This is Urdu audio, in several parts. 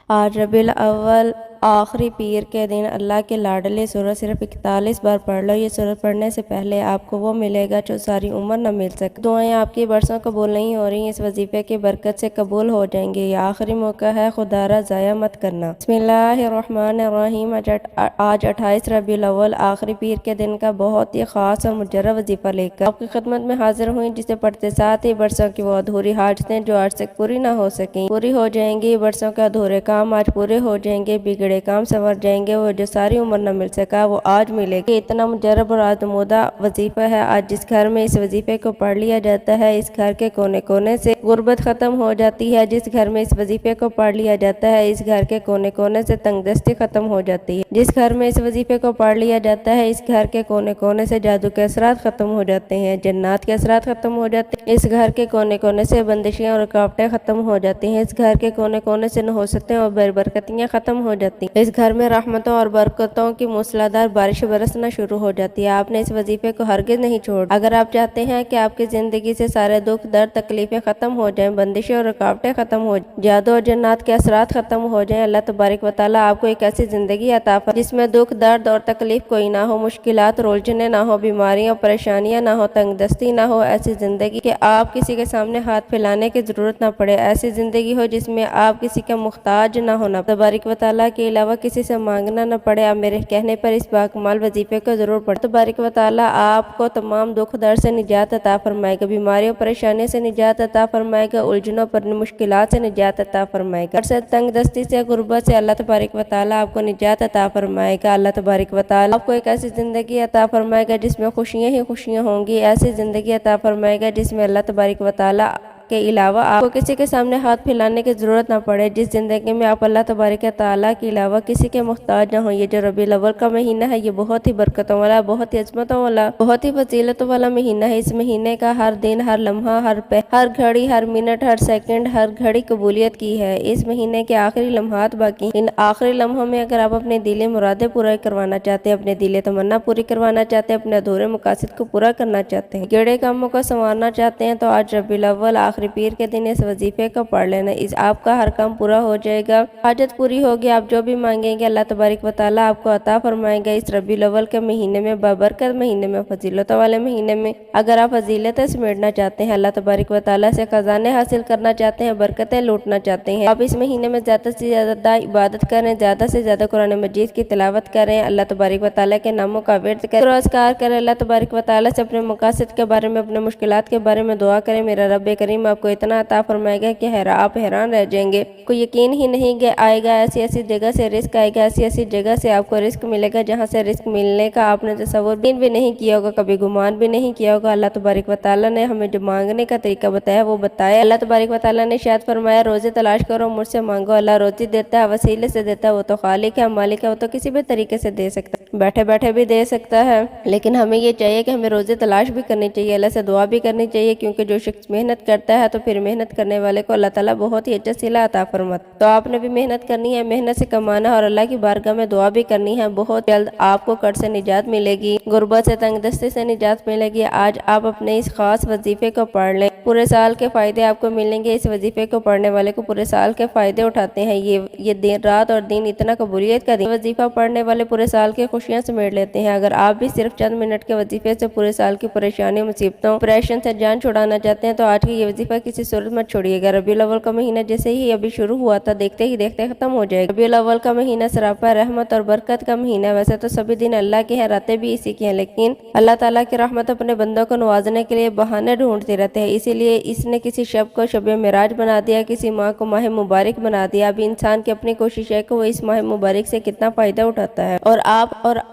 آج ربیع الاول آخری پیر کے دن اللہ کے لاڈلے سورت صرف 41 بار پڑھ لو۔ یہ سورت پڑھنے سے پہلے آپ کو وہ ملے گا جو ساری عمر نہ مل سکے۔ دعائیں آپ کی برسوں قبول نہیں ہو رہی، اس وظیفے کی برکت سے قبول ہو جائیں گے۔ یہ آخری موقع ہے، خدا را ضائع مت کرنا۔ بسم اللہ الرحمن الرحیم۔ آج 28 ربیع الاول آخری پیر کے دن کا بہت ہی خاص اور مجرب وظیفہ لے کر آپ کی خدمت میں حاضر ہوئی، جسے پڑھتے ساتھ ہی برسوں کی وہ ادھوری حاجتیں جو آج تک پوری نہ ہو سکیں پوری ہو جائیں گی۔ برسوں کے ادھورے کام آج پورے ہو جائیں گے، بگڑے کام سنور جائیں گے، وہ جو ساری عمر نہ مل سکا وہ آج ملے گا۔ یہ اتنا مجرب اور آزمودہ وظیفہ ہے، آج جس گھر میں اس وظیفے کو پڑھ لیا جاتا ہے، اس گھر کے کونے کونے سے غربت ختم ہو جاتی ہے۔ جس گھر میں اس وظیفے کو پڑھ لیا جاتا ہے، اس گھر کے کونے کونے سے تنگ دستی ختم ہو جاتی ہے۔ جس گھر میں اس وظیفے کو پڑھ لیا جاتا ہے، اس گھر کے کونے کونے سے جادو کے اثرات ختم ہو جاتے ہیں، جنات کے اثرات ختم ہو جاتے ہیں۔ اس گھر کے کونے کونے سے بندشیں اور رکاوٹیں ختم ہو جاتی ہیں۔ اس گھر کے کونے کونے سے نحوستیں اور بے برکتیاں ختم ہو جاتی ہیں۔ اس گھر میں رحمتوں اور برکتوں کی موسلادھار بارش برسنا شروع ہو جاتی ہے۔ آپ نے اس وظیفے کو ہرگز نہیں چھوڑا۔ اگر آپ چاہتے ہیں کہ آپ کی زندگی سے سارے دکھ درد تکلیفیں ختم ہو جائیں، بندشیں اور رکاوٹیں ختم ہو جائیں، جادو اور جنات کے اثرات ختم ہو جائیں، اللہ تبارک و تعالیٰ آپ کو ایک ایسی زندگی عطا فرمائے جس میں دکھ درد اور تکلیف کوئی نہ ہو، مشکلات اور الجھنیں نہ ہو، بیماریاں اور پریشانیاں نہ ہو، تنگ دستی نہ ہو۔ ایسی زندگی کہ آپ کسی کے سامنے ہاتھ پھیلانے کی ضرورت نہ پڑے، ایسی زندگی ہو جس میں آپ کسی کا محتاج نہ ہونا تبارک و تعالیٰ کے علاوہ کسی سے مانگنا نہ پڑے۔ آپ میرے کہنے پر اس باکمال وظیفے کو ضرور پڑھیں۔ تبارک و تعالیٰ آپ کو تمام دکھ درد سے نجات عطا فرمائے گا، بیماریوں پریشانیوں سے نجات عطا فرمائے گا، الجھنوں پر مشکلات سے نجات عطا فرمائے گا، سے تنگ دستی سے غربت سے اللہ تبارک و تعالیٰ آپ کو نجات عطا فرمائے گا۔ اللہ تبارک و تعالیٰ آپ کو ایک ایسی زندگی عطا فرمائے گا جس میں خوشیاں ہی خوشیاں ہوں گی، ایسی زندگی عطا فرمائے گا جس میں اللہ تبارک و تعالیٰ کے علاوہ آپ کو کسی کے سامنے ہاتھ پھیلانے کی ضرورت نہ پڑے، جس زندگی میں آپ اللہ تبارک و تعالیٰ کے علاوہ کسی کے محتاج نہ ہوں۔ یہ جو ربیع الاول کا مہینہ ہے، یہ بہت ہی برکتوں والا، بہت ہی عظمتوں والا، بہت ہی فضیلتوں والا مہینہ ہے۔ اس مہینے کا ہر دن، ہر لمحہ، ہر گھڑی، ہر منٹ، ہر سیکنڈ، ہر گھڑی قبولیت کی ہے۔ اس مہینے کے آخری لمحات باقی، ان آخری لمحوں میں اگر آپ اپنے دلی مرادیں پورا کروانا چاہتے ہیں، اپنے دلی تمنا پوری کروانا چاہتے ہیں، اپنے ادھورے مقاصد کو پورا کرنا چاہتے ہیں، گڑے کاموں کو سنوارنا چاہتے ہیں، تو آج ربیع الاول آخری پیر کے دن اس وظیفے کو پڑھ لینا، اس آپ کا ہر کام پورا ہو جائے گا، حاجت پوری ہوگی، آپ جو بھی مانگیں گے اللہ تبارک و تعالیٰ آپ کو عطا فرمائے گا۔ اس ربیع الاول کے مہینے میں، بابرکت مہینے میں، فضیلتوں والے مہینے میں اگر آپ فضیلتیں سمیٹنا چاہتے ہیں، اللہ تبارک و تعالیٰ سے خزانے حاصل کرنا چاہتے ہیں، برکتیں لوٹنا چاہتے ہیں، آپ اس مہینے میں زیادہ سے زیادہ عبادت کریں، زیادہ سے زیادہ قرآن مجید کی تلاوت کریں، اللہ تبارک و تعالیٰ کے ناموں کا ورد کریں، اذکار کریں، اللہ تبارک و تعالیٰ سے اپنے مقاصد کے بارے میں، اپنے مشکلات کے بارے میں دعا کریں۔ میرا رب کریم آپ کو اتنا عطا فرمائے گا کہ آپ حیران رہ جائیں گے، کوئی یقین ہی نہیں کہ آئے گا، ایسی ایسی جگہ سے رزق آئے گا، ایسی ایسی جگہ سے آپ کو رزق ملے گا جہاں سے رزق ملنے کا آپ نے تصور بھی نہیں کیا ہوگا، کبھی گمان بھی نہیں کیا ہوگا۔ اللہ تبارک و تعالیٰ نے ہمیں جو مانگنے کا طریقہ بتایا وہ بتایا۔ اللہ تبارک و تعالیٰ نے ارشاد فرمایا، روزی تلاش کرو، مجھ سے مانگو، اللہ روزی دیتا ہے، وسیلے سے دیتا ہے، وہ تو خالق ہے، مالک ہے، وہ تو کسی بھی طریقے سے دے سکتا ہے، بیٹھے بیٹھے بھی دے سکتا ہے، لیکن ہمیں یہ چاہیے کہ ہمیں روزی تلاش بھی کرنی چاہیے، اللہ سے دعا بھی کرنی چاہیے، کیونکہ جو شخص محنت کرتا ہے تو پھر محنت کرنے والے کو اللہ تعالیٰ بہت ہی اچھا صلہ عطا فرماتا ہے۔ تو آپ نے بھی محنت کرنی ہے، محنت سے کمانا اور اللہ کی بارگاہ میں دعا بھی کرنی ہے، بہت جلد آپ کو قرض سے نجات ملے گی، غربت سے تنگ دستی سے نجات ملے گی۔ آج آپ اپنے اس خاص وظیفے کو پڑھ لیں، پورے سال کے فائدے آپ کو ملیں گے۔ اس وظیفے کو پڑھنے والے کو پورے سال کے فائدے اٹھاتے ہیں، یہ دن رات اور دن اتنا قبولیت کا دن، وظیفہ پڑھنے والے پورے سال کی خوشیاں سمیٹ لیتے ہیں۔ اگر آپ بھی صرف چند منٹ کے وظیفے سے پورے سال کی پریشانیوں، مصیبتوں، پریشن سے جان چھڑانا چاہتے ہیں تو آج کی یہ وظیفہ کسی صورت مت چھوڑیے گا۔ ربیع الاول کا مہینہ جیسے ہی ابھی شروع ہوا تھا، دیکھتے ہی دیکھتے ختم ہو جائے گا۔ ربیع الاول کا مہینہ سراپا رحمت اور برکت کا مہینہ ہے، ویسے تو سبھی دن اللہ کے ہیں، راتیں بھی اسی کی ہیں، لیکن اللہ تعالیٰ کی رحمت اپنے بندوں کو نوازنے کے لیے بہانے ڈھونڈتے رہتے ہیں، اسی لیے اس نے کسی شب کو شب معراج بنا دیا، کسی ماہ کو ماہ مبارک بنا دیا۔ ابھی انسان کی اپنی کوشش ہے کہ وہ اس ماہ مبارک سے کتنا فائدہ اٹھاتا ہے اور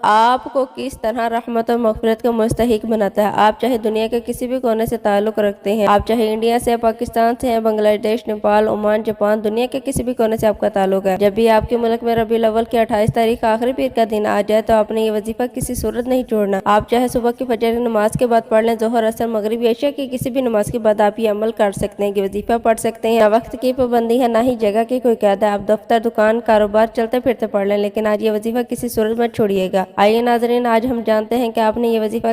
آپ کو کس طرح رحمت اور مغفرت کا مستحق بناتا ہے۔ آپ چاہے دنیا کے کسی بھی کونے سے تعلق رکھتے ہیں، آپ چاہے انڈیا سے، پاکستان سے ہیں، بنگلہ دیش، نیپال، عمان، جاپان، دنیا کے کسی بھی کونے سے آپ کا تعلق ہے، جب بھی آپ کے ملک میں ربیع الاول کی 28 تاریخ آخری پیر کا دن آ جائے تو آپ نے یہ وظیفہ کسی صورت نہیں چھوڑنا۔ آپ چاہے صبح کی فجر کی نماز کے بعد پڑھ لیں، ظہر، عصر، مغرب، عشاء کی کسی بھی نماز کے بعد آپ یہ عمل کر سکتے ہیں کہ وظیفہ پڑھ سکتے ہیں۔ نہ وقت کی پابندی ہے، نہ ہی جگہ کی کوئی قید ہے، آپ دفتر، دکان، کاروبار چلتے پھرتے پڑھ لیں، لیکن آج یہ وظیفہ کسی صورت میں چھوڑیے گا۔ آئیے ناظرین، آج ہم جانتے ہیں کہ آپ نے یہ وظیفہ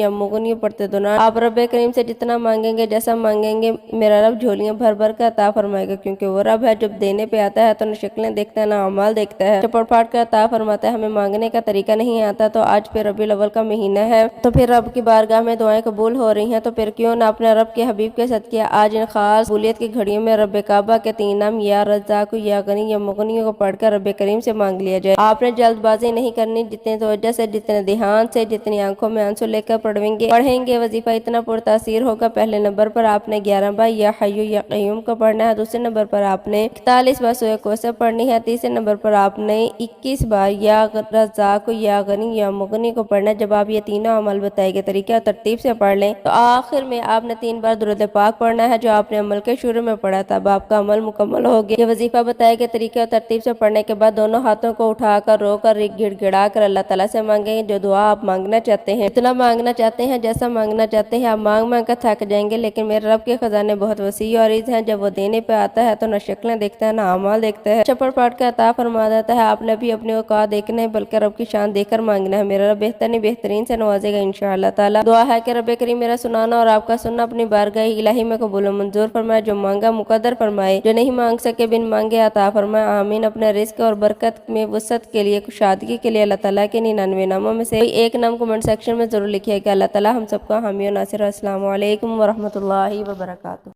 یا مغنی پڑھتے دوران آپ رب کریم سے جتنا مانگیں گے، جیسا مانگیں گے، میرا رب جھولیاں بھر بھر کے عطا فرمائے گا، کیونکہ وہ رب ہے جب دینے پہ آتا ہے تو نہ شکلیں دیکھتا ہے نہ اعمال دیکھتا ہے، چپڑ پھاڑ کے عطا فرماتا ہے۔ ہمیں مانگنے کا طریقہ نہیں آتا تو آج پھر ربیع الاول کا مہینہ ہے تو پھر رب کی بارگاہ میں دعائیں قبول ہو رہی ہیں، تو پھر کیوں نہ اپنے رب کے حبیب کے صدقے آج ان خاص قبولیت کی گھڑیوں میں رب کعبہ کے 3 نام یا رزاق یا غنی یا مغنی کو پڑھ کر رب کریم سے مانگ لیا جائے۔ آپ نے جلد بازی نہیں کرنی، جتنے توجہ سے، جتنے دھیان سے، جتنی آنکھوں میں آنسو لے کر پڑھیں گے وظیفہ اتنا پرتاثیر ہوگا۔ پہلے نمبر پر آپ نے 11 بار یا حیو یا قیوم کو پڑھنا ہے، دوسرے نمبر پر آپ نے 41 بار سورہ کوثر پڑھنی ہے، تیسرے نمبر پر آپ نے 21 بار یا رزاق یا غنی یا مغنی کو پڑھنا ہے۔ جب آپ یہ تینوں عمل بتائے گئے طریقے اور ترتیب سے پڑھ لیں تو آخر میں آپ نے 3 بار درود پاک پڑھنا ہے جو آپ نے عمل کے شروع میں پڑھا تھا۔ اب آپ کا عمل مکمل ہو گیا۔ یہ وظیفہ بتائے گئے طریقے اور ترتیب سے پڑھنے کے بعد دونوں ہاتھوں کو اٹھا کر رو کر گڑ گڑا کر اللہ تعالیٰ سے مانگیں جو دعا آپ مانگنا چاہتے ہیں، اتنا مانگنا چاہتے ہیں جیسا مانگنا چاہتے ہیں۔ آپ مانگ مانگ کر تھک جائیں گے، لیکن میرے رب کے خزانے بہت وسیع اور عریض ہیں۔ جب وہ دینے پہ آتا ہے تو نہ شکلیں دیکھتا ہے نہ اعمال دیکھتا ہے، چپڑ پاڑ کے عطا فرما دیتا ہے۔ آپ نے بھی اپنے اوقات دیکھنا ہے بلکہ رب کی شان دیکھ کر مانگنا ہے۔ میرا رب بہترین سے نوازے گا انشاءاللہ تعالیٰ۔ دعا ہے کہ رب کریم میرا سنانا اور آپ کا سننا اپنی بارگاہ الہی میں قبول و منظور فرمائے، جو مانگا مقدر فرمائے، جو نہیں مانگ سکے بن مانگے عطا فرمائے، آمین۔ اپنے رزق اور برکت میں وسعت کے لیے، کشادگی کے لیے اللہ تعالیٰ کے 99 ناموں میں سے ایک نام کمنٹ سیکشن میں ضرور لکھیے کہ اللہ تعالیٰ ہم سب کا حامی و ناصر۔ السلام علیکم ورحمۃ اللہ وبرکاتہ۔